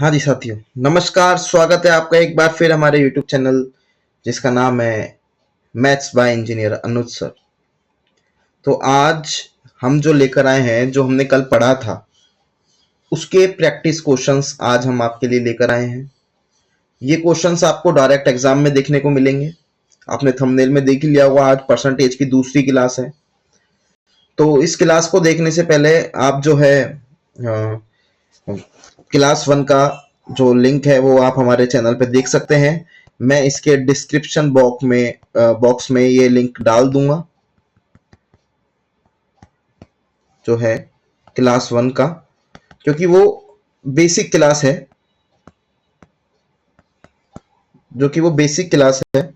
हाँ जी साथियों, नमस्कार। स्वागत है आपका एक बार फिर हमारे यूट्यूब चैनल जिसका नाम है maths by engineer Anuj sir. तो आज हम जो लेकर आए हैं, जो हमने कल पढ़ा था उसके प्रैक्टिस क्वेश्चंस आज हम आपके लिए लेकर आए हैं। ये क्वेश्चंस आपको डायरेक्ट एग्जाम में देखने को मिलेंगे। आपने थंबनेल में देख ही लिया होगा, आज परसेंटेज की दूसरी क्लास है। तो इस क्लास को देखने से पहले आप जो है क्लास 1 का जो लिंक है वो आप हमारे चैनल पे देख सकते हैं। मैं इसके डिस्क्रिप्शन बॉक्स में ये लिंक डाल दूंगा, जो है क्लास 1 का, क्योंकि वो बेसिक क्लास है।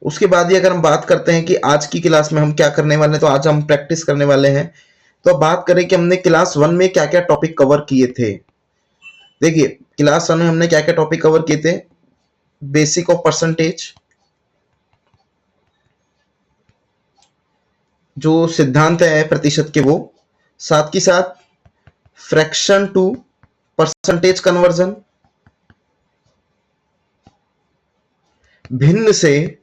उसके बाद ही अगर हम बात करते हैं कि आज की क्लास में हम क्या करने वाले हैं, तो आज हम प्रैक्टिस करने वाले हैं। तो अब बात करें कि हमने क्लास 1 में क्या क्या टॉपिक कवर किए थे। देखिए, क्लास 1 में हमने क्या क्या टॉपिक कवर किए थे। बेसिक ऑफ परसेंटेज, जो सिद्धांत है प्रतिशत के, वो साथ के साथ फ्रैक्शन टू परसेंटेज कन्वर्जन, भिन्न से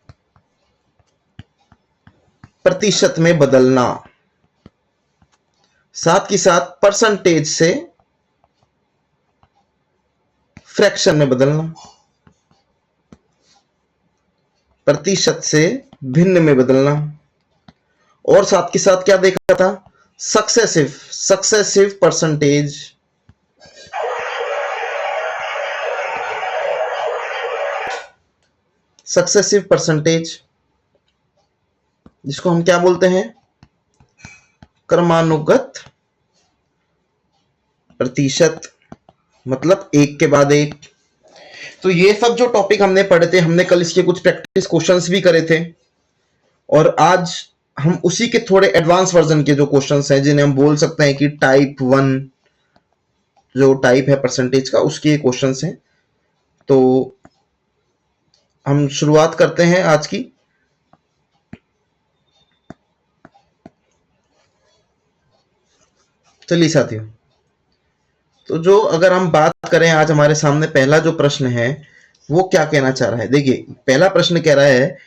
प्रतिशत में बदलना, साथ के साथ परसेंटेज से फ्रैक्शन में बदलना, प्रतिशत से भिन्न में बदलना, और साथ के साथ क्या देखा था, सक्सेसिव परसेंटेज, जिसको हम क्या बोलते हैं, क्रमानुगत प्रतिशत, मतलब एक के बाद एक। तो ये सब जो टॉपिक हमने पढ़े थे, हमने कल इसके कुछ प्रैक्टिस क्वेश्चंस भी करे थे, और आज हम उसी के थोड़े एडवांस वर्जन के जो क्वेश्चंस हैं, जिन्हें हम बोल सकते हैं कि टाइप 1 जो टाइप है परसेंटेज का, उसके क्वेश्चंस हैं। तो हम शुरुआत करते हैं आज की। चलिए साथियों, तो जो अगर हम बात करें, आज हमारे सामने पहला जो प्रश्न है वो क्या कहना चाह रहा है। देखिए, पहला प्रश्न कह रहा है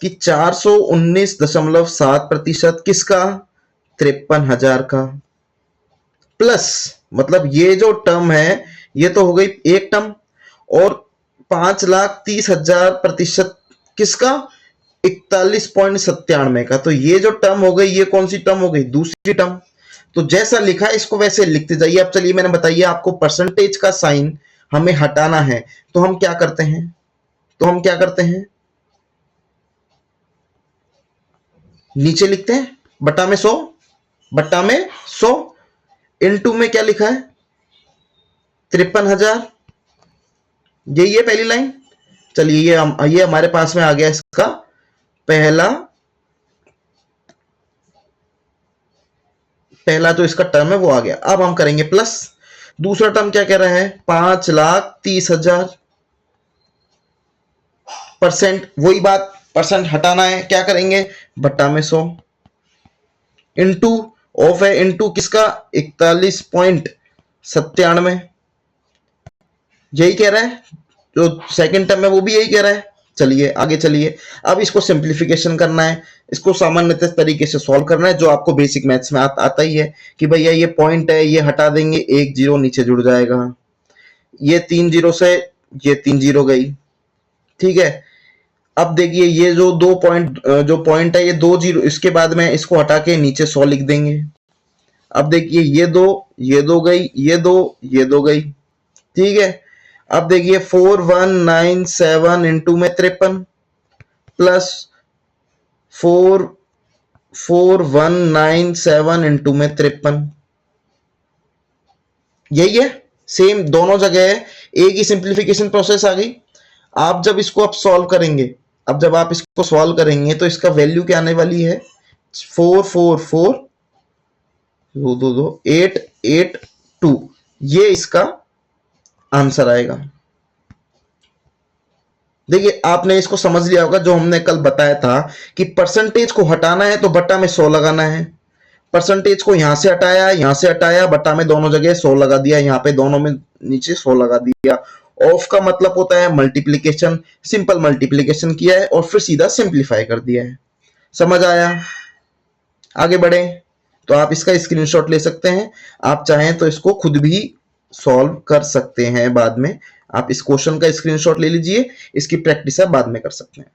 कि 419.7% किसका, 53,000 का, प्लस, मतलब ये जो टर्म है ये तो हो गई एक टर्म, और 5,30,000 प्रतिशत किसका, 41.97 का। तो ये जो टर्म हो गई, ये कौन सी टर्म हो गई, दूसरी टर्म। तो जैसा लिखा है इसको वैसे लिखते जाइए। अब चलिए, मैंने बताइए आपको परसेंटेज का साइन हमें हटाना है, तो हम क्या करते हैं, नीचे लिखते हैं बटा में 100 इनटू में क्या लिखा है, 53,000। यही है पहली लाइन। चलिए, ये हमारे पास में आ गया इसका पहला जो इसका टर्म है वो आ गया। अब हम करेंगे प्लस। दूसरा टर्म क्या कह रहा है, 5,30,000 परसेंट, वही बात, परसेंट हटाना है, क्या करेंगे, बट्टा में 100 इंटू, ऑफ है, इंटू किसका, 41.97, यही कह रहा है। जो सेकंड टर्म है वो भी यही कह रहा है। चलिए आगे चलिए। अब इसको सिंप्लीफिकेशन करना है, इसको सामान्य तरीके से सॉल्व करना है, जो आपको बेसिक मैथ्स में आता ही है कि भैया ये पॉइंट है, ये हटा देंगे, एक जीरो नीचे जुड़ जाएगा, ये 3 जीरो से ये 3 जीरो गई, ठीक है। अब देखिए, ये जो जो पॉइंट है, ये 2 जीरो, इसके बाद में इसको हटा के नीचे 100 लिख देंगे। अब देखिए, ये दो गई, ये दो गई, ठीक है। अब देखिए, 4197 इंटू में 53 प्लस 4197 इंटू में 53, यही है। सेम दोनों जगह है, एक ही सिंप्लीफिकेशन प्रोसेस आ गई। आप जब इसको सॉल्व करेंगे, तो इसका वैल्यू क्या आने वाली है, 444,222,882, ये इसका आंसर आएगा। देखिए, आपने इसको समझ लिया होगा, जो हमने कल बताया था कि परसेंटेज को हटाना है तो बट्टा में 100 लगाना है। परसेंटेज को यहां से हटाया, बट्टा में दोनों जगह 100 लगा दिया, यहाँ पे दोनों में नीचे 100 लगा दिया। ऑफ का मतलब होता है मल्टीप्लीकेशन, सिंपल मल्टीप्लीकेशन किया है और फिर सीधा सिंप्लीफाई कर दिया है। समझ आया? आगे बढ़े तो आप इसका स्क्रीनशॉट ले सकते हैं, आप चाहें तो इसको खुद भी सॉल्व कर सकते हैं बाद में। आप इस क्वेश्चन का स्क्रीनशॉट ले लीजिए, इसकी प्रैक्टिस आप बाद में कर सकते हैं।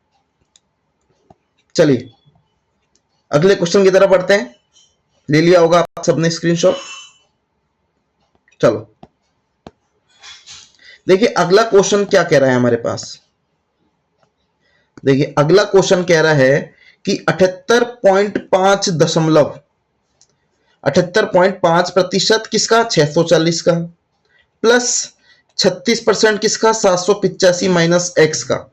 चलिए अगले क्वेश्चन की तरफ बढ़ते हैं। ले लिया होगा आप सबने स्क्रीनशॉट। चलो देखिए अगला क्वेश्चन क्या कह रहा है हमारे पास। देखिए अगला क्वेश्चन कह रहा है कि 78.5% किसका 640 का प्लस 36% किसका 785 माइनस एक्स का,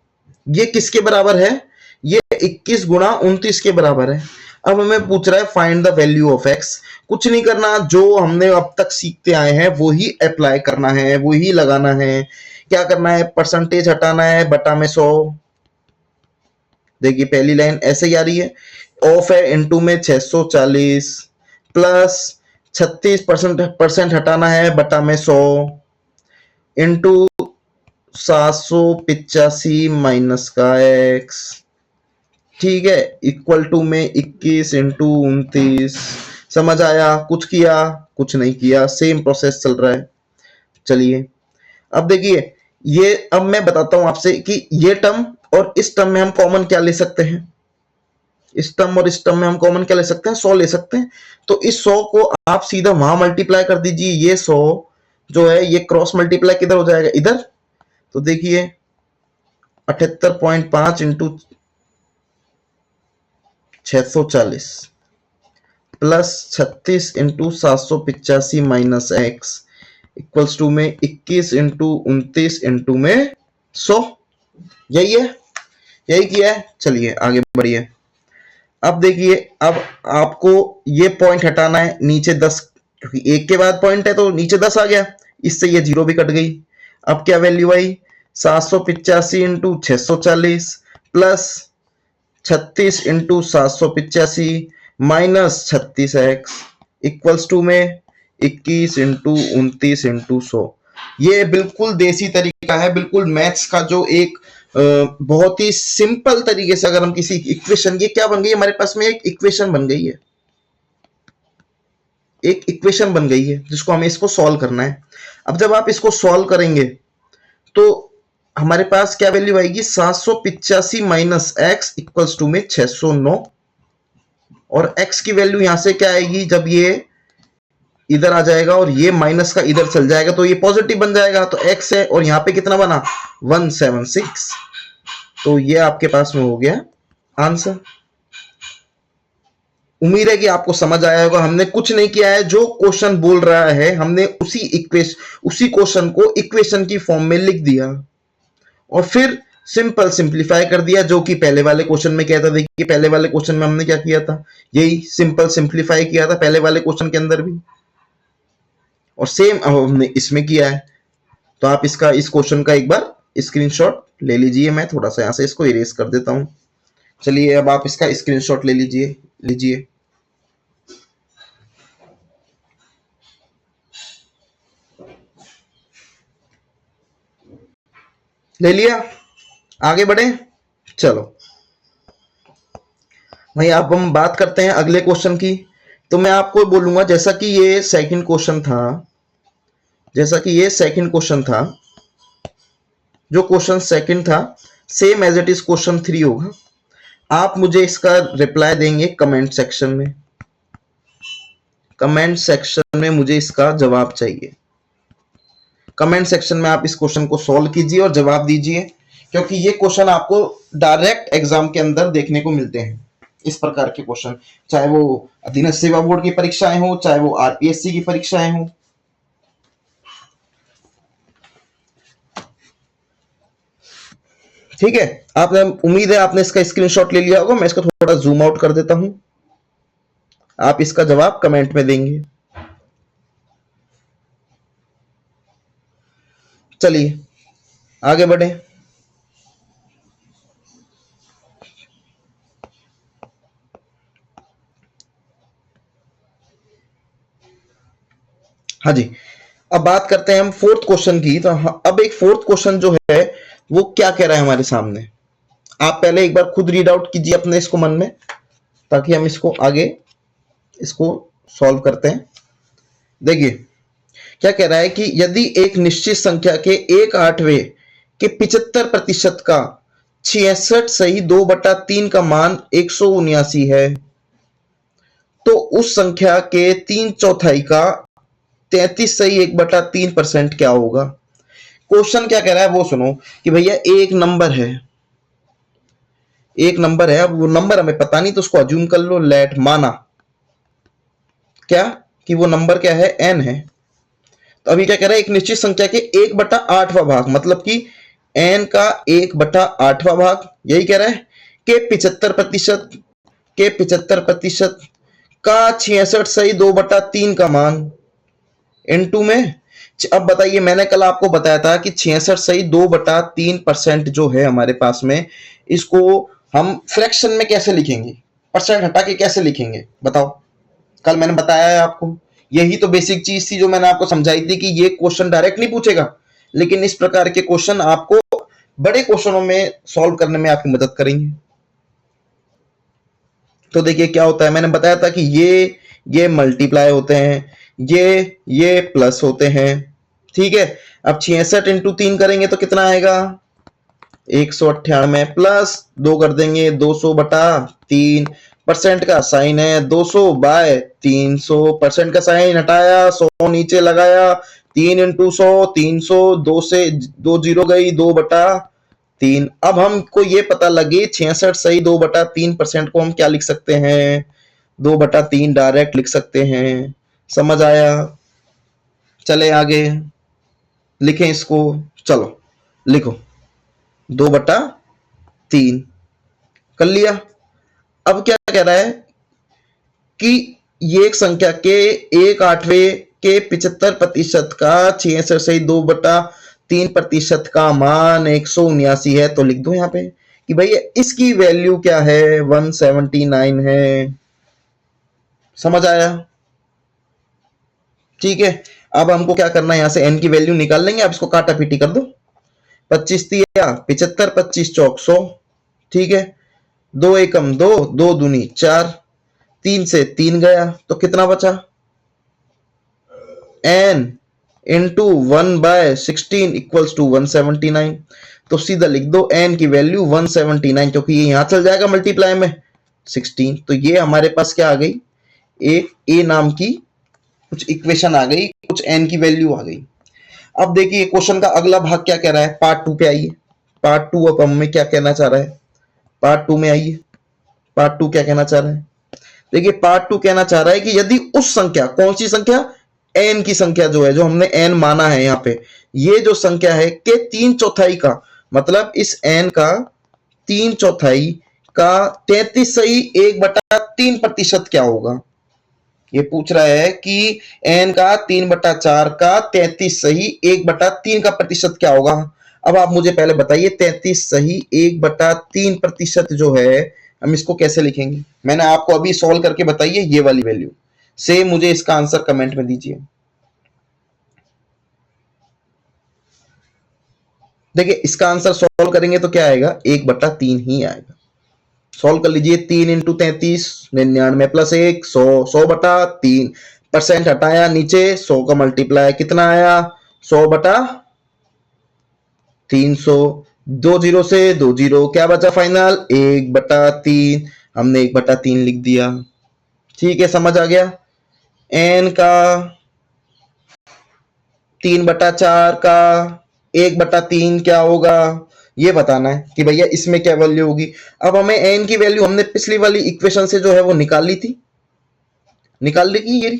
ये किसके बराबर है? ये 21 गुणा 29 के बराबर है। अब हमें पूछ रहा है find the value of x. कुछ नहीं करना, जो हमने अब तक सीखते आए हैं वो ही अप्लाई करना है, वो ही लगाना है। क्या करना है? परसेंटेज हटाना है, बटा में 100। देखिए पहली लाइन ऐसे ही आ रही है, ऑफ है इनटू में 640 प्लस 36% हटाना है, बटा में 100 इंटू 785 माइनस का एक्स, ठीक है, इक्वल टू में 21 इंटू 29। समझ आया? कुछ किया? कुछ नहीं किया, सेम प्रोसेस चल रहा है। चलिए अब देखिए, ये अब मैं बताता हूं आपसे कि ये टर्म और इस टर्म में हम कॉमन क्या ले सकते हैं। इस टर्म और इस टर्म में हम कॉमन क्या ले सकते हैं? 100 ले सकते हैं। तो इस 100 को आप सीधा वहां मल्टीप्लाई कर दीजिए। ये 100 जो है ये क्रॉस मल्टीप्लाई किधर हो जाएगा? इधर। तो देखिए 78.5 into 640 plus 36 into 785 minus X equals to में 21 इंटू 29 इंटू में 100। यही है, यही किया है। चलिए आगे बढ़िए। अब देखिए, अब आपको ये पॉइंट हटाना है नीचे 10, क्योंकि एक के बाद पॉइंट है तो नीचे 10 आ गया, इससे ये जीरो भी कट गई। अब क्या वैल्यू आई? 785 into 640 plus 36 into 785 minus 36x equals to में 21 इंटू 29 इंटू 100। ये बिल्कुल देसी तरीका है, बिल्कुल मैथ्स का जो एक बहुत ही सिंपल तरीके से अगर हम किसी इक्वेशन, ये क्या बन गई हमारे पास में? एक इक्वेशन बन गई है, एक इक्वेशन बन गई है जिसको हमें इसको सॉल्व करना है। अब जब आप इसको सॉल्व करेंगे तो हमारे पास क्या वैल्यू आएगी? 785 माइनस एक्स इक्वल्स टू में 609, और x की वैल्यू यहां से क्या आएगी? जब ये इधर आ जाएगा और ये माइनस का इधर चल जाएगा तो ये पॉजिटिव बन जाएगा, तो x है और यहां पे कितना बना? 176। तो ये आपके पास में हो गया आंसर। उम्मीद है कि आपको समझ आया होगा। हमने कुछ नहीं किया है, जो क्वेश्चन बोल रहा है हमने उसी क्वेश्चन को इक्वेशन की फॉर्म में लिख दिया और फिर सिंपल सिंप्लीफाई कर दिया, जो कि पहले वाले क्वेश्चन में किया था। देखिए पहले वाले क्वेश्चन में हमने क्या किया था? यही सिंपल सिंप्लीफाई किया था पहले वाले क्वेश्चन के अंदर भी, और सेम अब हमने इसमें किया है। तो आप इसका, इस क्वेश्चन का एक बार स्क्रीनशॉट ले लीजिए। मैं थोड़ा सा यहां से इसको इरेज कर देता हूं। चलिए अब आप इसका स्क्रीनशॉट ले लीजिए, लीजिए। ले लिया? आगे बढ़े। चलो भाई अब हम बात करते हैं अगले क्वेश्चन की। तो मैं आपको बोलूंगा, जैसा कि ये सेकंड क्वेश्चन था, जैसा कि ये सेकंड क्वेश्चन था, जो क्वेश्चन सेकंड था same as it is question 3 होगा। आप मुझे इसका रिप्लाई देंगे कमेंट सेक्शन में। कमेंट सेक्शन में मुझे इसका जवाब चाहिए। कमेंट सेक्शन में आप इस क्वेश्चन को सॉल्व कीजिए और जवाब दीजिए, क्योंकि ये क्वेश्चन आपको डायरेक्ट एग्जाम के अंदर देखने को मिलते हैं। इस प्रकार के क्वेश्चन, चाहे वो अधीनस्थ सेवा बोर्ड की परीक्षाएं हो, चाहे वो आरपीएससी की परीक्षाएं हो। ठीक है, आपने, उम्मीद है आपने इसका स्क्रीनशॉट ले लिया होगा। मैं इसको थोड़ा जूम आउट कर देता हूं, आप इसका जवाब कमेंट में देंगे। चलिए आगे बढ़े। हाँ जी, अब बात करते हैं हम फोर्थ क्वेश्चन की। तो अब एक फोर्थ क्वेश्चन जो है वो क्या कह रहा है हमारे सामने, आप पहले एक बार खुद रीड आउट कीजिए अपने इसको मन में, ताकि हम इसको आगे इसको सॉल्व करते हैं। देखिए क्या कह रहा है कि यदि एक निश्चित संख्या के 1/8 के 75% का 66 सही 2/3 का मान 179 है, तो उस संख्या के 3/4 का 33 सही 1/3% क्या होगा। क्वेश्चन क्या कह रहा है वो सुनो कि भैया एक नंबर है, एक नंबर है, अब वो नंबर हमें पता नहीं तो उसको अज्यूम कर लो, लेट माना क्या कि वो नंबर क्या है, n है। तो अभी क्या कह रहा है, एक निश्चित संख्या के 1/8वां भाग, मतलब कि n का 1/8वां भाग, यही कह रहा है के 75% के 75% का 66 सही 2/3 का मान इनटू में। अब बताइए, मैंने कल आपको बताया था कि 66 सही 2/3% जो है हमारे पास में, इसको हम फ्रैक्शन में कैसे लिखेंगे, परसेंट हटा के कैसे लिखेंगे बताओ। कल मैंने बताया है आपको, यही तो बेसिक चीज थी जो मैंने आपको समझाई थी कि ये क्वेश्चन डायरेक्ट नहीं पूछेगा, लेकिन इस प्रकार के क्वेश्चन आपको बड़े क्वेश्चनों में सॉल्व करने में आपकी मदद करेंगे। तो देखिए क्या होता है, मैंने बताया था कि ये मल्टीप्लाई होते हैं, ये प्लस होते हैं, ठीक है। अब 66 इंटू 3 करेंगे तो कितना आएगा, 198 प्लस 2 कर देंगे 200/3, परसेंट का साइन है 200/300, परसेंट का साइन हटाया 100 नीचे लगाया, 3 इंटू 100 300, 2 से 2 जीरो गई 2/3। अब हमको ये पता लगे 66 सही 2/3% को हम क्या लिख सकते हैं, 2/3 डायरेक्ट लिख सकते हैं। समझ आया, चले आगे लिखें इसको, चलो लिखो 2/3 कर लिया। अब क्या कह रहा है कि ये एक संख्या के 1/8 के 75% का 66 सही 2/3% का मान 179 है। तो लिख दो यहाँ पे कि भाई इसकी वैल्यू क्या है, 179 है। समझ आया, ठीक है। अब हमको क्या करना है, यहां से n की वैल्यू निकाल लेंगे। अब इसको काटा पीटी कर दो, 25 दिया 75, 25 चौक 100, ठीक है। 2 एकम 2, 2 दूनी 4, 3 से 3 गया तो कितना बचा, n इंटू 1/16 इक्वल्स टू 179। तो सीधा लिख दो n की वैल्यू 179, क्योंकि ये यहां चल जाएगा मल्टीप्लाई में 16। तो ये हमारे पास क्या आ गई, एक a नाम की कुछ इक्वेशन आ गई, कुछ n की वैल्यू आ गई। अब देखिए क्वेश्चन का अगला भाग क्या कह रहा है, पार्ट 2 पे आइए। पार्ट 2 अब हमें क्या कहना चाह रहा है, पार्ट 2 में आइए। पार्ट 2 क्या कहना चाह रहा है, देखिए पार्ट 2 कहना चाह रहा है कि यदि उस संख्या, कौन सी संख्या, n की संख्या जो है, जो हमने n माना है यहाँ पे, ये जो संख्या है के 3/4 का, मतलब इस n का 3/4 का 33 सही 1/3% क्या होगा। ये पूछ रहा है कि n का 3/4 का 33 सही 1/3 का प्रतिशत क्या होगा। अब आप मुझे पहले बताइए 33 सही 1/3% जो है, हम इसको कैसे लिखेंगे। मैंने आपको अभी सॉल्व करके बताइए ये वाली वैल्यू से, मुझे इसका आंसर कमेंट में दीजिए। देखिए इसका आंसर सॉल्व करेंगे तो क्या आएगा, 1/3 ही आएगा। सॉल्व कर लीजिए, 3 इंटू 33 99 प्लस 1 100, 100/3, परसेंट हटाया नीचे 100 का मल्टीप्लाई कितना आया, 100/300, 2 जीरो से 2 जीरो, क्या बचा फाइनल 1/3, हमने 1/3 लिख दिया। ठीक है, समझ आ गया। n का 3/4 का 1/3 क्या होगा, ये बताना है कि भैया इसमें क्या वैल्यू होगी। अब हमें n की वैल्यू हमने पिछली वाली इक्वेशन से जो है वो निकाल ली थी, निकाल ली थी ये,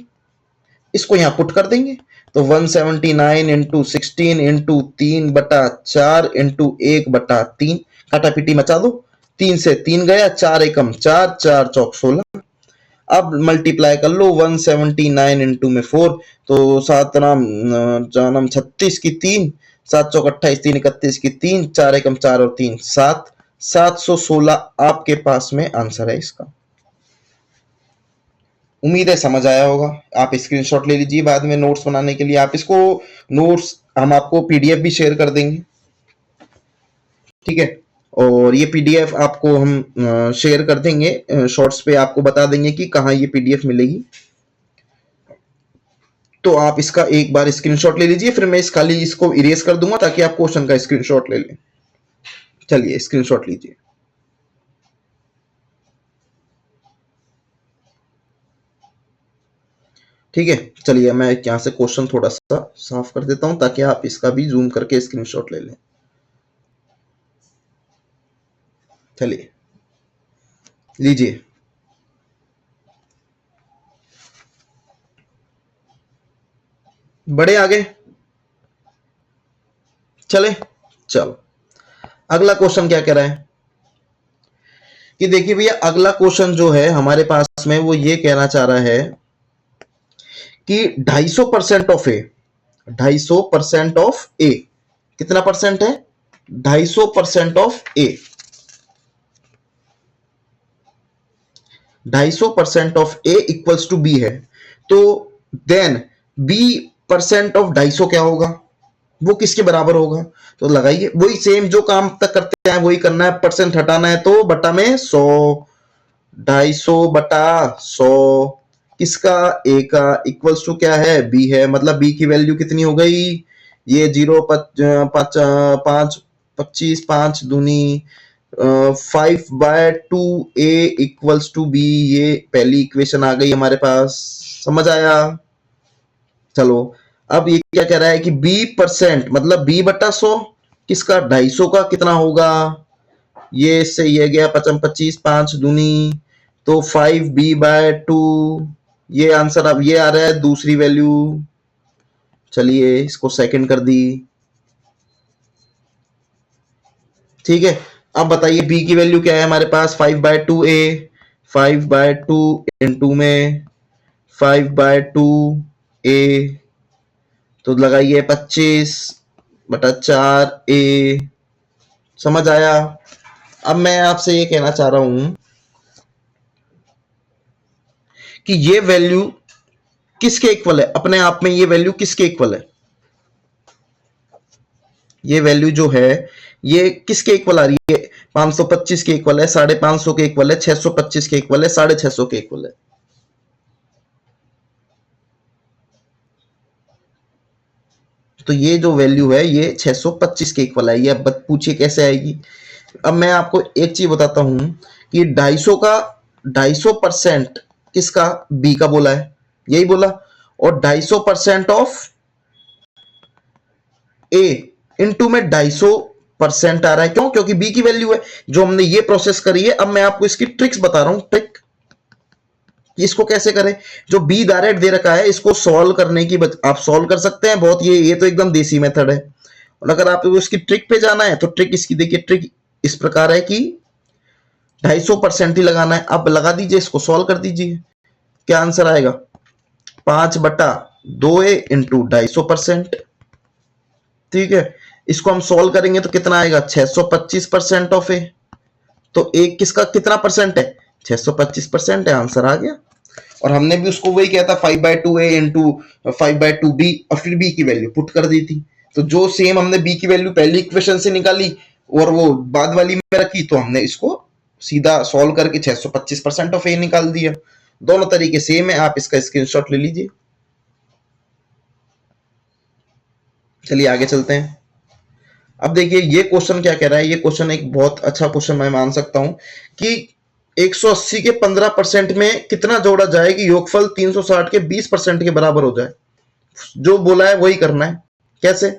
इसको यहां पुट कर देंगे। तो 179 इंटू 16 इंटू 3/4 इंटू 1/3, काटापीटी मचा दो, 3 से 3 गया, 4 एकम 4, 4 चौक 16। अब मल्टीप्लाई कर लो 179 इंटू में 4, तो 7 नाम 36 की 3, 7 चौक 28, 3 31 की 3, 4 एकम 4 और 3 7, 716 आपके पास में आंसर है इसका। उम्मीद है समझ आया होगा। आप स्क्रीनशॉट ले लीजिए बाद में नोट्स बनाने के लिए। आप इसको नोट्स हम आपको पीडीएफ भी शेयर कर देंगे, ठीक है। और ये पीडीएफ आपको हम शेयर कर देंगे, शॉर्ट्स पे आपको बता देंगे कि कहाँ ये पीडीएफ मिलेगी। तो आप इसका एक बार स्क्रीनशॉट ले लीजिए, फिर मैं इस खाली इसको इरेज कर दूंगा ताकि आप क्वेश्चन का स्क्रीनशॉट ले लें। चलिए स्क्रीनशॉट लीजिए। ठीक है, चलिए मैं यहाँ से क्वेश्चन थोड़ा सा साफ कर देता हूं ताकि आप इसका भी जूम करके स्क्रीनशॉट ले लें। चलिए लीजिए। बड़े आगे चले, चलो अगला क्वेश्चन क्या कह रहा है कि देखिए भैया, अगला क्वेश्चन जो है हमारे पास में वो ये कहना चाह रहा है कि 250% ऑफ ए, 250% ऑफ ए कितना परसेंट है? 250% of A, 250% of A equals to B है। तो देन बी परसेंट ऑफ 250 क्या होगा? वो किसके बराबर होगा? तो लगाइए, वही सेम जो काम तक करते हैं वही करना है। परसेंट हटाना है तो बटा में 100, 250 बटा 100 किसका? ए का, इक्वल्स टू क्या है? बी है। मतलब बी की वैल्यू कितनी हो गई? ये 0 5 25 5 दूनी 5/2 ए इक्वल्स टू बी। ये पहली इक्वेशन आ गई हमारे पास। समझ आया? चलो अब ये क्या कह रहा है कि बी परसेंट मतलब बी बटा 100 किसका? 250 का कितना होगा? ये इससे ये गया 55 25 5 दूनी तो 5b/2। ये आंसर अब ये आ रहा है दूसरी वैल्यू। चलिए इसको सेकंड कर दी, ठीक है। अब बताइए बी की वैल्यू क्या है हमारे पास? 5/2a, 5/2 इंटू में 5/2a तो लगाइए 25/4a। समझ आया? अब मैं आपसे ये कहना चाह रहा हूं कि ये वैल्यू किसके इक्वल है? अपने आप में ये वैल्यू किसके इक्वल है? ये वैल्यू जो है ये किसके इक्वल आ रही है? 525 के इक्वल है, 550 के इक्वल है, 625 के इक्वल है, 650 के इक्वल है। तो ये जो वैल्यू है ये 625 के इक्वल है। ये अब पूछिए कैसे आएगी। अब मैं आपको एक चीज बताता हूं कि 250 का 250% किसका? बी का बोला है, यही बोला। और 250% ऑफ ए इनटू में 250% आ रहा है। क्यों? क्योंकि बी की वैल्यू है जो हमने ये प्रोसेस करी है। अब मैं आपको इसकी ट्रिक्स बता रहा हूं, ट्रिक इसको कैसे करें। जो बी डायरेक्ट दे रखा है इसको सॉल्व करने की आप सॉल्व कर सकते हैं बहुत। ये तो एकदम देसी मेथड है। और अगर आपको इसकी ट्रिक पे जाना है तो ट्रिक इसकी देखिए, ट्रिक इस प्रकार है कि 250% ही लगाना है। अब लगा दीजिए, इसको सॉल्व कर दीजिए, क्या आंसर आएगा? 5/2a into 250%। ठीक है, इसको हम सॉल्व करेंगे तो कितना आएगा? 625% ऑफ ए। तो एक किसका कितना परसेंट है? 625% है। आंसर आ गया। और हमने भी उसको वही किया था, 5/2a इंटू 5/2b और फिर b की वैल्यू पुट कर दी थी। तो जो सेम हमने b की वैल्यू पहली इक्वेशन से निकाली और वो बाद वाली में रखी, तो हमने इसको सीधा सॉल्व करके 625% ऑफ ए निकाल दिया। दोनों तरीके सेम है, आप इसका स्क्रीनशॉट ले लीजिए। चलिए आगे चलते हैं। अब देखिए ये क्वेश्चन क्या कह रहा है। ये क्वेश्चन एक बहुत अच्छा क्वेश्चन मैं मान सकता हूं कि 180 के 15% में कितना जोड़ा जाए कि योगफल 360 के 20% के बराबर हो जाए। जो बोला है वही करना है। कैसे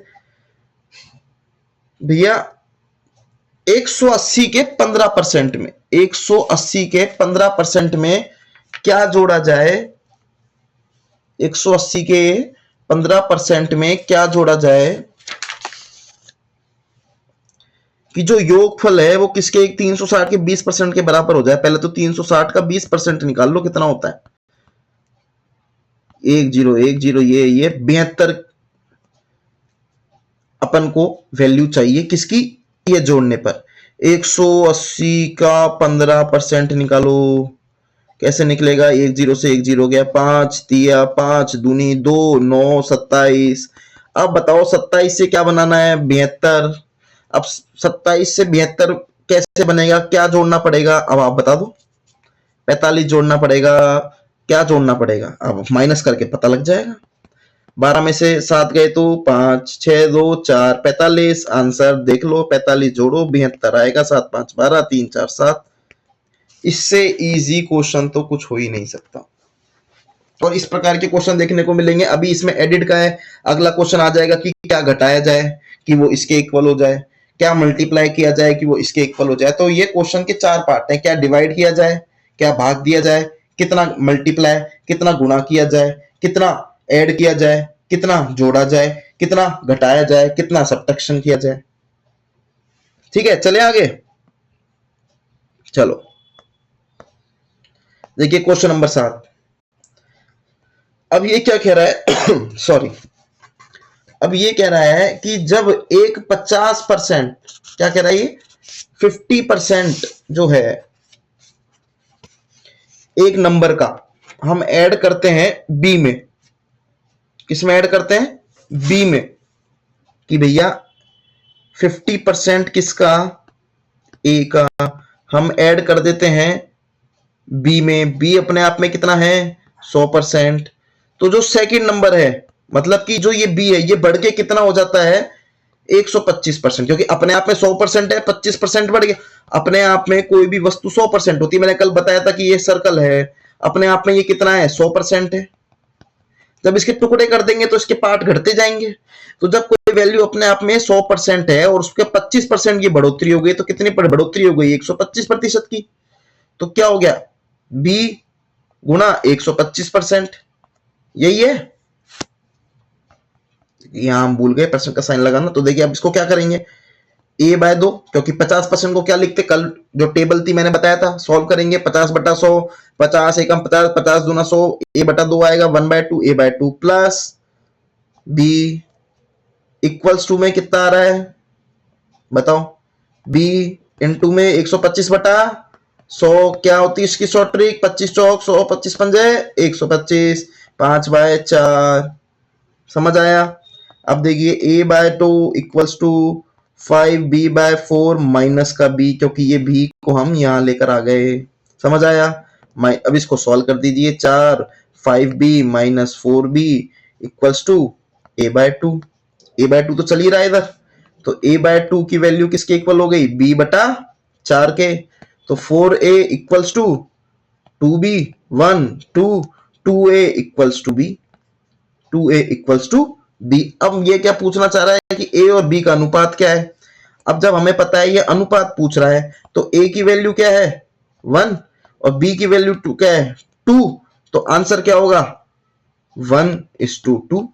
भैया? 180 के 15% में, 180 के 15% में क्या जोड़ा जाए? 180 के 15% में क्या जोड़ा जाए कि जो योगफल है वो किसके 360 के 20% के बराबर हो जाए। पहले तो 360 का 20% निकाल लो, कितना होता है? 1010, ये 72 अपन को वैल्यू चाहिए किसकी? ये जोड़ने पर 180 का 15% निकालो कैसे निकलेगा, 1 0 से 1 0 गया, 5 दिया, 5 दूनी 2, 9 27। अब बताओ 27 से क्या बनाना है, 72। अब 27 से 72 कैसे बनेगा, क्या जोड़ना पड़ेगा, अब आप बता दो। 45 जोड़ना पड़ेगा, क्या जोड़ना पड़ेगा, अब माइनस करके पता लग जाएगा। 12 में से 7 गए तो 5, 6 2 4, 45। आंसर देख लो, 45 जोड़ो 72 आएगा, 7 5 12, 3 4 7। इससे इजी क्वेश्चन तो कुछ हो ही नहीं सकता। और इस प्रकार के क्वेश्चन देखने को मिलेंगे। अभी इसमें एडिट का है, अगला क्वेश्चन आ जाएगा कि क्या घटाया जाए कि वो इसके इक्वल हो जाए, क्या मल्टीप्लाई किया जाए कि वो इसके इक्वल हो जाए। तो ये क्वेश्चन के 4 पार्ट हैं, क्या डिवाइड किया जाए, क्या भाग दिया जाए, कितना मल्टीप्लाई, कितना गुणा किया जाए, कितना ऐड किया जाए, कितना जोड़ा जाए, कितना घटाया जाए, कितना सब्ट्रैक्शन किया जाए। ठीक है, चले आगे। चलो देखिए क्वेश्चन नंबर 7। अब ये क्या कह रहा है सॉरी, अब ये कह रहा है कि जब एक 50%, क्या कह रहा है ये, 50% जो है एक नंबर का हम ऐड करते हैं बी में। किसमें ऐड करते हैं, बी में। कि भैया 50% किसका, ए का, हम ऐड कर देते हैं बी में। बी अपने आप में कितना है, 100%। तो जो सेकंड नंबर है, मतलब कि जो ये बी है, ये बढ़ के कितना हो जाता है, 125%। क्योंकि अपने आप में 100% है, 25% बढ़ गया। अपने आप में कोई भी वस्तु 100% होती है। मैंने कल बताया था कि ये सर्कल है, अपने आप में ये कितना है, 100% है। जब इसके टुकड़े कर देंगे तो इसके पार्ट घटते जाएंगे। तो जब कोई वैल्यू अपने आप में 100% है और उसके 25% की बढ़ोतरी हो गई, तो कितनी बढ़ोतरी हो गई, 125% की। तो क्या हो गया, बी गुणा 125%। यही है। यहां हम भूल गए परसेंट का साइन लगाना। तो देखिए अब इसको क्या करेंगे, a/2, क्योंकि 50% को क्या लिखते, कल जो टेबल थी मैंने बताया था, सॉल्व करेंगे। 50/100, 50 एकम 50, 50 दूना 100, a/2 आएगा 1/2, a/2 plus b equals to में कितना आ रहा है बताओ, b इंटू में 125/100। क्या होती है इसकी शॉर्ट ट्रिक, 25 चौक 100, 25 पंजे 125, 5/4। समझ आया। अब देखिए a/2 equals to 5b/4 minus का b, क्योंकि ये b को हम यहां लेकर आ गए। समझ आया। अब इसको सॉल्व कर दीजिए। 4 5b minus 4b equals to a/2। a/2 तो चल ही रहा है इधर। तो a/2 की वैल्यू किसके इक्वल हो गई, b/4 के। तो 4a equals to 2b 1 2, 2a equals to b, 2a equals to b। अब ये क्या पूछना चाह रहा है कि a और b का अनुपात क्या है। अब जब हमें पता है ये अनुपात पूछ रहा है, तो a की वैल्यू क्या है 1 और b की वैल्यू 2 क्या है 2। तो आंसर क्या होगा 1:2।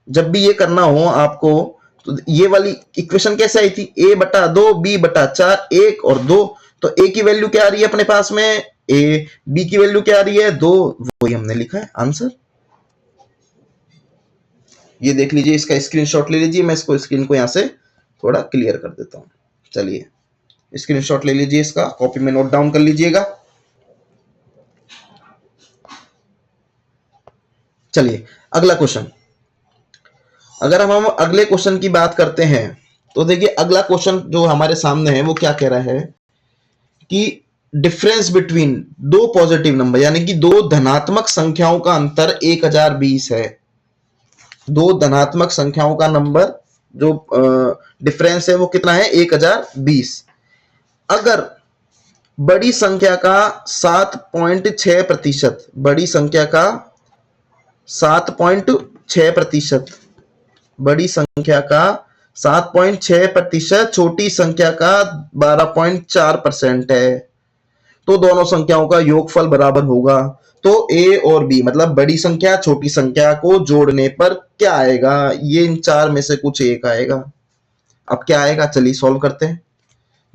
जब भी ये करना हो आपको, तो ये वाली इक्वेशन कैसे आई थी, a/2 b/4 1 और 2। तो a की वैल्यू क्या आ रही है अपने पास में, a, b की वैल्यू क्या आ रही है 2, वही हमने लिखा है आंसर। ये देख लीजिए, इसका स्क्रीनशॉट ले लीजिए। मैं इसको स्क्रीन को यहां से थोड़ा क्लियर कर देता हूं। चलिए स्क्रीनशॉट ले लीजिए, इसका कॉपी में नोट डाउन कर लीजिएगा। चलिए अगला क्वेश्चन। अगर हम अगले क्वेश्चन की बात करते हैं, तो देखिए अगला क्वेश्चन जो हमारे सामने है वो क्या कह रहा है कि डिफरेंस बिटवीन दो पॉजिटिव नंबर, यानी कि दो धनात्मक संख्याओं का अंतर 1020 है। दो धनात्मक संख्याओं का नंबर जो डिफरेंस है वो कितना है 1020। अगर बड़ी संख्या का 7.6%, बड़ी संख्या का 7.6%, बड़ी संख्या का 7.6%, छोटी संख्या का 12.4% है, तो दोनों संख्याओं का योगफल बराबर होगा। तो a और b, मतलब बड़ी संख्या छोटी संख्या को जोड़ने पर क्या आएगा, ये इन चार में से कुछ एक आएगा। अब क्या आएगा, चलिए सॉल्व करते हैं।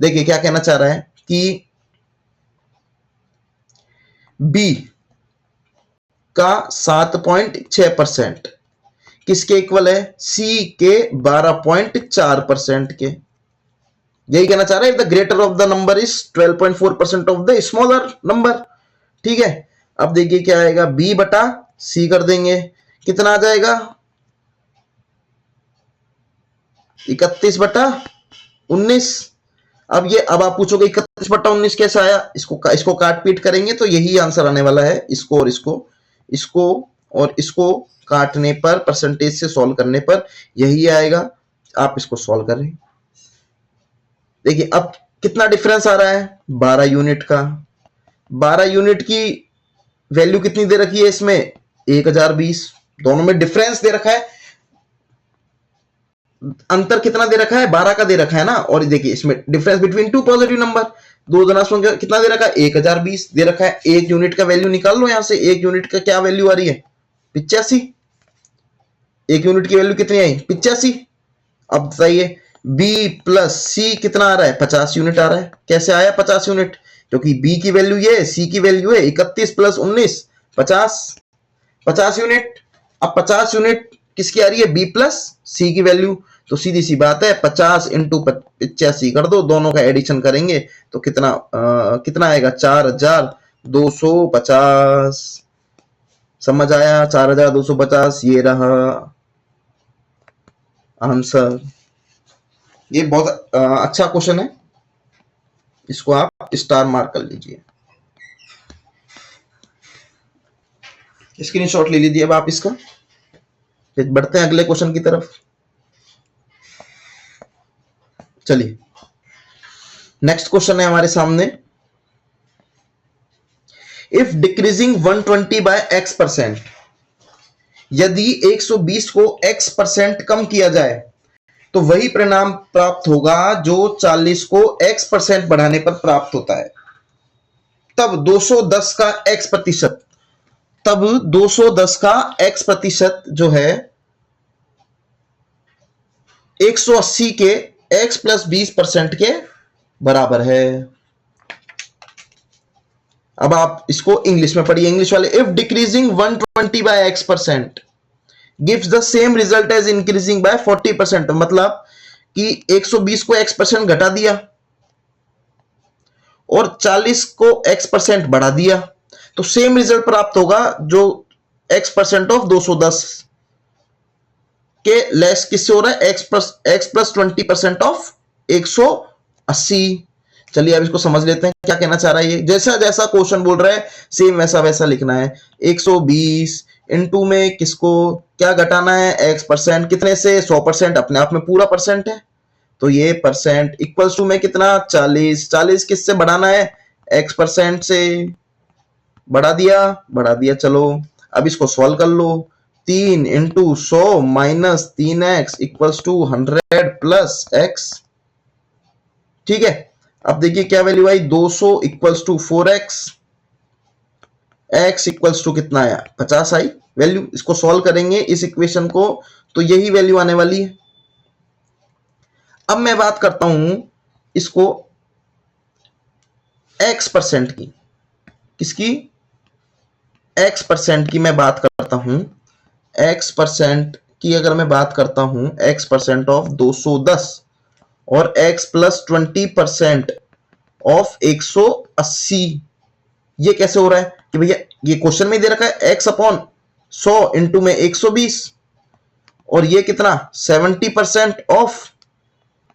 देखिए क्या कहना चाह रहा है कि b का 7.6% किसके इक्वल है, c के 12.4% के। यही कहना चाह रहा है, the greater of the number is 12.4% of the smaller number. ठीक है, अब देखिए क्या आएगा, बी बटा सी कर देंगे, कितना आ जाएगा 31/19। अब आप पूछोगे 31/19 कैसे आया, इसको काट पीट करेंगे तो यही आंसर आने वाला है, इसको और इसको और इसको काटने पर, परसेंटेज से सॉल्व करने पर यही आएगा। आप इसको सॉल्व करें, देखिए अब कितना डिफरेंस आ रहा है, 12 यूनिट का। 12 यूनिट की वैल्यू कितनी दे रखी है इसमें, 1020। दोनों में डिफरेंस दे रखा है, अंतर कितना दे रखा है, 12 का दे रखा है ना। और देखिए इसमें difference between two positive number, दो धनात्मक संख्या, कितना दे रखा है 1020 दे रखा है। एक यूनिट का वैल्यू निकाल लो यहां से, एक यूनिट का क्या वैल्यू आ रही है 85। एक यूनिट की वैल्यू कितनी आई 85। अब बताइए बी प्लस सी कितना आ रहा है 50 यूनिट आ रहा है। कैसे आया 50 यूनिट, क्योंकि बी की वैल्यू ये, सी की वैल्यू है 31 प्लस 19 50, 50 यूनिट। अब 50 यूनिट किसकी आ रही है, बी प्लस सी की वैल्यू। तो सीधी सी बात है 50 इंटू 85 कर दो, दोनों का एडिशन करेंगे तो कितना आएगा 4250। समझ आया, 4250 ये रहा आंसर। ये बहुत अच्छा क्वेश्चन है, इसको आप स्टार मार्क कर लीजिए, स्क्रीनशॉट ले लीजिए। अब आप इसका, फिर बढ़ते हैं अगले क्वेश्चन की तरफ। चलिए नेक्स्ट क्वेश्चन है हमारे सामने, इफ डिक्रीजिंग 120 बाय x%, यदि 120 को x% कम किया जाए तो वही परिणाम प्राप्त होगा जो 40 को x% बढ़ाने पर प्राप्त होता है। तब 210 का x प्रतिशत, तब 210 का x प्रतिशत जो है 180 के x प्लस 20% के बराबर है। अब आप इसको इंग्लिश में पढ़िए, इंग्लिश वाले, if decreasing 120 by x% gives the same result as increasing by 40%। मतलब कि 120 को x% घटा दिया और 40 को x% बढ़ा दिया तो सेम रिजल्ट प्राप्त होगा जो x% ऑफ 210 के लेस किससे हो रहा है, x प्लस 20% ऑफ 180। चलिए अब इसको समझ लेते हैं क्या कहना चाह रहा है ये। जैसा जैसा क्वेश्चन बोल रहा है सेम वैसा वैसा लिखना है। 120 इनटू में किसको क्या घटाना है, x%, कितने से 100%, अपने आप में पूरा परसेंट है तो ये परसेंट इक्वल्स टू में कितना 40, 40 किससे बढ़ाना है, x% से, बढ़ा दिया। चलो अब इसको सॉल्व कर लो, 3 into 100 minus 3x equals to 100 plus x। ठीक है, अब देखिए क्या वैल्यू आई, 200 equals to 4x, x equals to कितना आया 50 आई वैल्यू। इसको सॉल्व करेंगे इस इक्वेशन को तो यही वैल्यू आने वाली है। अब मैं बात करता हूं इसको x% की, किसकी, x% की मैं बात करता हूं, x% की अगर मैं बात करता हूं, x% ऑफ 210 और x प्लस 20% ऑफ 180, ये कैसे हो रहा है कि भैया ये क्वेश्चन में दे रखा है x अपॉन 100 इंटू में 120 और ये कितना 70% ऑफ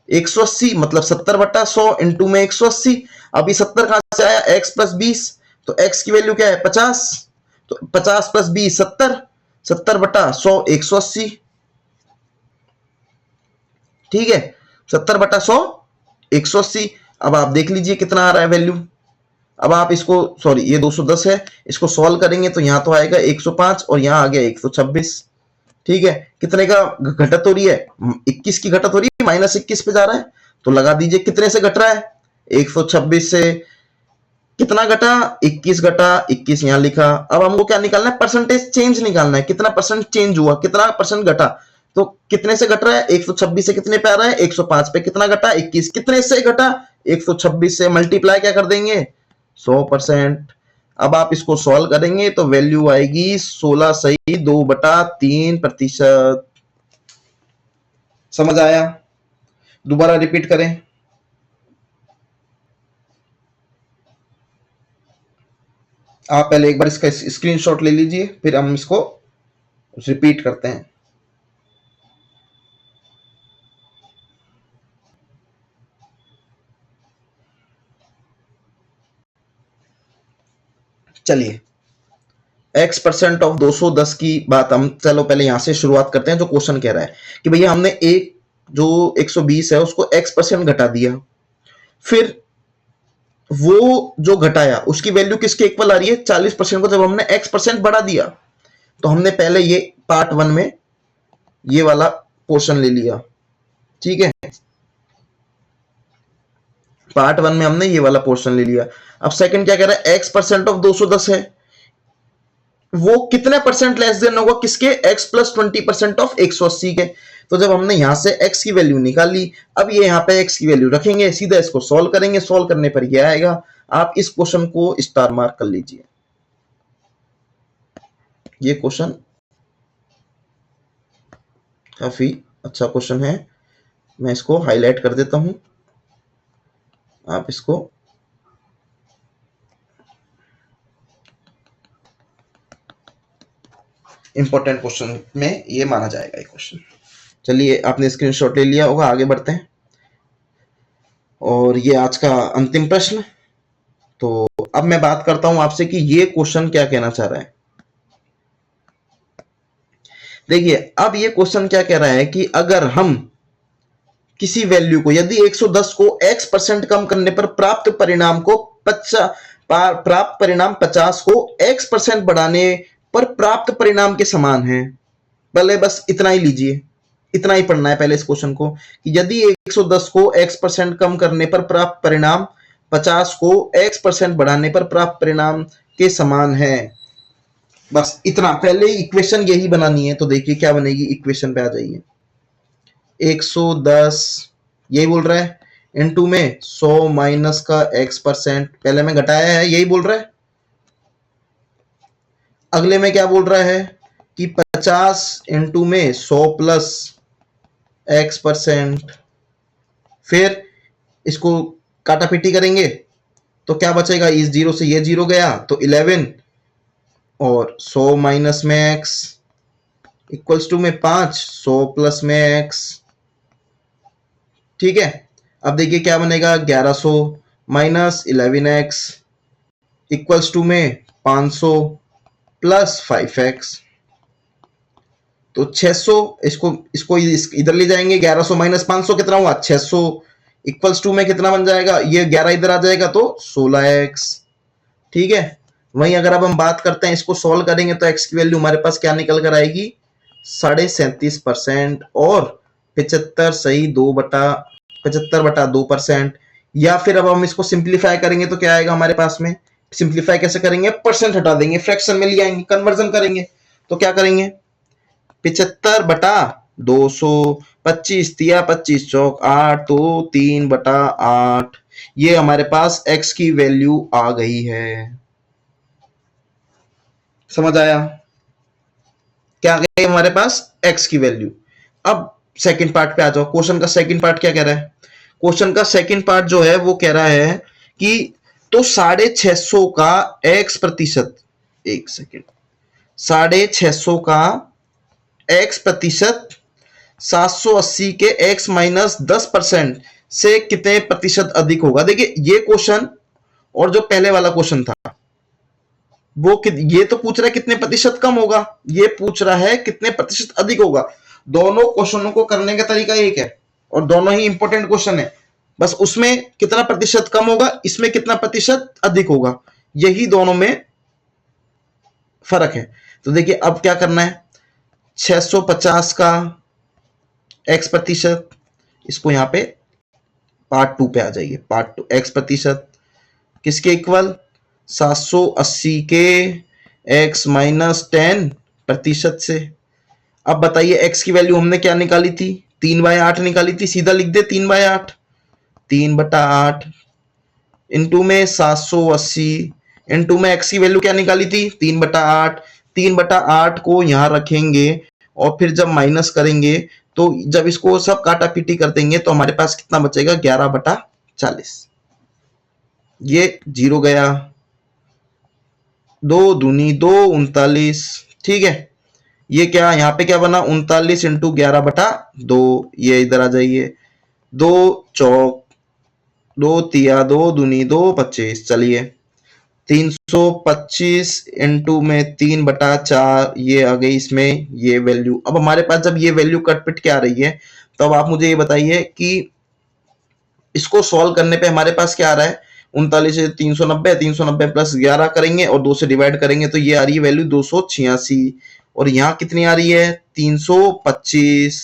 180 मतलब 70/100 इंटू में 180। अभी 70 कहां से आया, x प्लस 20, तो x की वैल्यू क्या है 50, तो 50 प्लस 20 70, 70/100 180। ठीक है, 70/100 180। अब आप देख लीजिए कितना आ रहा है वैल्यू। अब आप इसको, सॉरी ये 210 है, इसको सॉल्व करेंगे तो यहां तो आएगा 105 और यहां आ गया 126। ठीक है, कितने का घटत हो रही है, 21 की घटत हो रही है, -21 पे जा रहा है तो लगा दीजिए कितने से घट रहा है, 126 से। कितना घटा, 21 घटा, 21 यहां लिखा। अब हमको क्या निकालना है, परसेंटेज चेंज निकालना है, कितना परसेंट चेंज हुआ, कितना परसेंट घटा। तो कितने से घट रहा है, 126 से कितने पे आ रहा है 105 पे, कितना घटा 21, कितने से घटा 126 से, मल्टीप्लाई क्या कर देंगे 100%। अब आप इसको सॉल्व करेंगे तो वैल्यू आएगी 16 सही 2/3%। समझ आया, दोबारा रिपीट करें, आप पहले एक बार इसका स्क्रीनशॉट ले लीजिए, फिर हम इसको रिपीट करते हैं। चलिए, x% ऑफ 210 की बात हम चलो पहले यहां से शुरुआत करते हैं। जो क्वेश्चन कह रहा है कि भैया हमने एक जो 120 है उसको x% घटा दिया, फिर वो जो घटाया उसकी वैल्यू किसके इक्वल आ रही है, 40% को जब हमने x% बढ़ा दिया। तो हमने पहले ये पार्ट 1 में ये वाला पोर्शन ले लिया, ठीक है, पार्ट 1 में हमने ये वाला पोर्शन ले लिया। अब सेकंड क्या कह रहा है, x% ऑफ 210 है, वो कितने परसेंट लेस देन होगा किसके, x प्लस 20% ऑफ 180 के। तो जब हमने यहां से x की वैल्यू निकाली, अब ये यहां पे x की वैल्यू रखेंगे, सीधा इसको सॉल्व करेंगे, सॉल्व करने पर ये आएगा। आप इस क्वेश्चन को स्टार मार्क कर लीजिए, ये क्वेश्चन काफी अच्छा क्वेश्चन है, मैं इसको हाईलाइट कर देता हूं, आप इसको इंपॉर्टेंट क्वेश्चन में ये माना जाएगा ये क्वेश्चन। चलिए, आपने स्क्रीनशॉट ले लिया होगा, आगे बढ़ते हैं। और ये आज का अंतिम प्रश्न। तो अब मैं बात करता हूं आपसे कि ये क्वेश्चन क्या कहना चाह रहा है। देखिए, अब ये क्वेश्चन क्या कह रहा है कि अगर हम किसी वैल्यू को, यदि 110 को x% कम करने पर प्राप्त परिणाम को 50 को x% बढ़ाने पर प्राप्त परिणाम के समान है। पहले बस इतना ही लीजिए, इतना ही पढ़ना है पहले इस क्वेश्चन को कि यदि 110 को x% कम करने पर प्राप्त परिणाम 50 को x% बढ़ाने पर प्राप्त परिणाम के समान है। बस इतना, पहले इक्वेशन यही बनानी है। तो देखिए क्या बनेगी, इक्वेशन पे आ जाइए। 110 यही बोल रहा है, इनटू में 100 माइनस का x%, पहले में घटाया है, यही बोल रहा है। अगले में क्या बोल रहा है कि 50 इंटू में 100 प्लस x%, फिर इसको काटापीटी करेंगे तो क्या बचेगा, इस जीरो से ये जीरो गया तो 11, और 100 माइनस में x इक्वल्स टू में 5, 100 प्लस में x, ठीक है। अब देखिए क्या बनेगा, 1100 माइनस 11x इक्वल्स टू में 500 प्लस 5x, तो 600, इसको इधर ले जाएंगे, 1100 माइनस 500 कितना हुआ, 600 इक्वल्स टू में कितना बन जाएगा, ये 11 इधर आ जाएगा तो 16x, ठीक है। वहीं अगर अब हम बात करते हैं, इसको सॉल्व करेंगे तो x की वैल्यू हमारे पास क्या निकल कर आएगी, 37.5% और 75 सही 75/2%। या फिर अब हम इसको सिंप्लीफाई करेंगे तो क्या आएगा हमारे पास में, सिंप्लीफाई कैसे करेंगे, परसेंट हटा देंगे, फ्रैक्शन में ले आएंगे, कन्वर्जन करेंगे। तो क्या करेंगे, 75/200, 25 तिया 25 चौक 8, तो 3/8, ये हमारे पास x की वैल्यू आ गई है। समझ आया, क्या आ गई हमारे पास, x की वैल्यू। अब सेकंड पार्ट पे आ जाओ, क्वेश्चन का सेकंड पार्ट क्या कह रहा है, क्वेश्चन का सेकंड पार्ट जो है वो कह रहा है कि तो 650 का x%, एक सेकेंड, 650 का x% 780 के x माइनस 10% से कितने प्रतिशत अधिक होगा। देखिए ये क्वेश्चन और जो पहले वाला क्वेश्चन था वो ये तो पूछ रहा है कितने प्रतिशत कम होगा, ये पूछ रहा है कितने प्रतिशत अधिक होगा। दोनों क्वेश्चनों को करने का तरीका एक है और दोनों ही इंपॉर्टेंट क्वेश्चन है, बस उसमें कितना प्रतिशत कम होगा, इसमें कितना प्रतिशत अधिक होगा, यही दोनों में फर्क है। तो देखिए अब क्या करना है, 650 का x%, इसको यहां पे पार्ट 2 पे आ जाइए, पार्ट 2 x% किसके इक्वल, 780 के x माइनस 10% से। अब बताइए x की वैल्यू हमने क्या निकाली थी, 3/8 निकाली थी, सीधा लिख दे 3/8, 3/8 इंटू में 780 इंटू में x की वैल्यू क्या निकाली थी, 3/8, 3/8 को यहां रखेंगे और फिर जब माइनस करेंगे तो जब इसको सब काटा पीटी कर देंगे तो हमारे पास कितना बचेगा, 11/40, ये जीरो गया, दो दूनी दो, 39। ठीक है, ये क्या यहाँ पे क्या बना, 39 इंटू 11/2। ये इधर आ जाइए, दो चौक दो तिया दो दूनी दो, 25। चलिए 325 इंटू में 3/4, ये आ गई इसमें ये वैल्यू। अब हमारे पास जब ये वैल्यू कट पिट के आ रही है, तो अब आप मुझे ये बताइए कि इसको सॉल्व करने पे हमारे पास क्या आ रहा है, 39 से 390, 390 प्लस 11 करेंगे और 2 से डिवाइड करेंगे तो ये आ रही है वैल्यू 286। और यहाँ कितनी आ रही है, 325।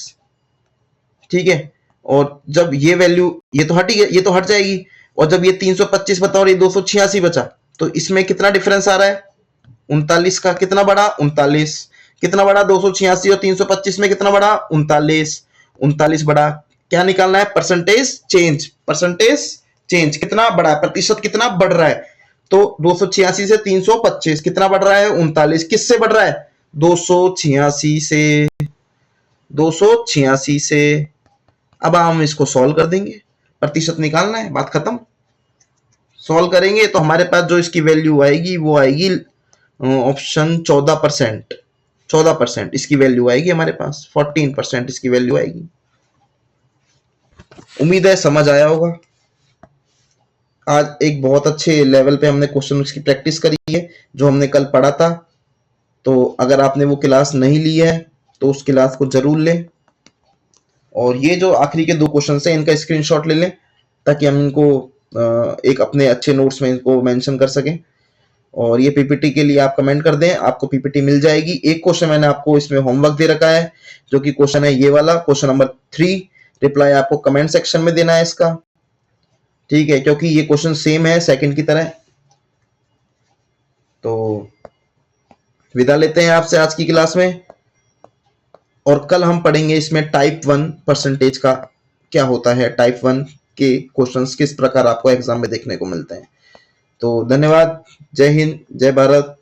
ठीक है, और जब ये वैल्यू, ये तो हट ही गया, ये तो हट जाएगी। और जब ये 325 बता और ये 286 बचा, तो इसमें कितना डिफरेंस आ रहा है, 39 का कितना बड़ा, 39 कितना बड़ा, 286 और 325 में कितना बड़ा, 39। 39 बड़ा, क्या निकालना है, परसेंटेज चेंज। परसेंटेज चेंज कितना बड़ा है, प्रतिशत कितना बढ़ रहा है। तो 286 से 325 कितना बढ़ रहा है, 39। किससे बढ़ रहा है, 286 से, 286 से। अब हम इसको सॉल्व कर देंगे, प्रतिशत निकालना है, बात खत्म। सॉल्व करेंगे तो हमारे पास जो इसकी वैल्यू आएगी वो आएगी ऑप्शन 14%। 14% इसकी वैल्यू आएगी हमारे पास, 14% इसकी वैल्यू आएगी। उम्मीद है समझ आया होगा। आज एक बहुत अच्छे लेवल पे हमने क्वेश्चन की प्रैक्टिस करी है, जो हमने कल पढ़ा था। तो अगर आपने वो क्लास नहीं ली है तो उस क्लास को जरूर लें, और ये जो आखिरी के दो क्वेश्चन है इनका स्क्रीनशॉट ले लें, ताकि हम इनको एक अपने अच्छे नोट्स में इनको मेंशन कर सकें। और ये पीपीटी के लिए आप कमेंट कर दें, आपको पीपीटी मिल जाएगी। एक क्वेश्चन मैंने आपको इसमें होमवर्क दे रखा है, जो कि क्वेश्चन है ये वाला, क्वेश्चन नंबर 3। रिप्लाई आपको कमेंट सेक्शन में देना है इसका, ठीक है, क्योंकि ये क्वेश्चन सेम है सेकंड की तरह। तो विदा लेते हैं आपसे आज की क्लास में, और कल हम पढ़ेंगे इसमें टाइप 1 परसेंटेज का क्या होता है, टाइप 1 के क्वेश्चंस किस प्रकार आपको एग्जाम में देखने को मिलते हैं। तो धन्यवाद, जय हिंद, जय भारत।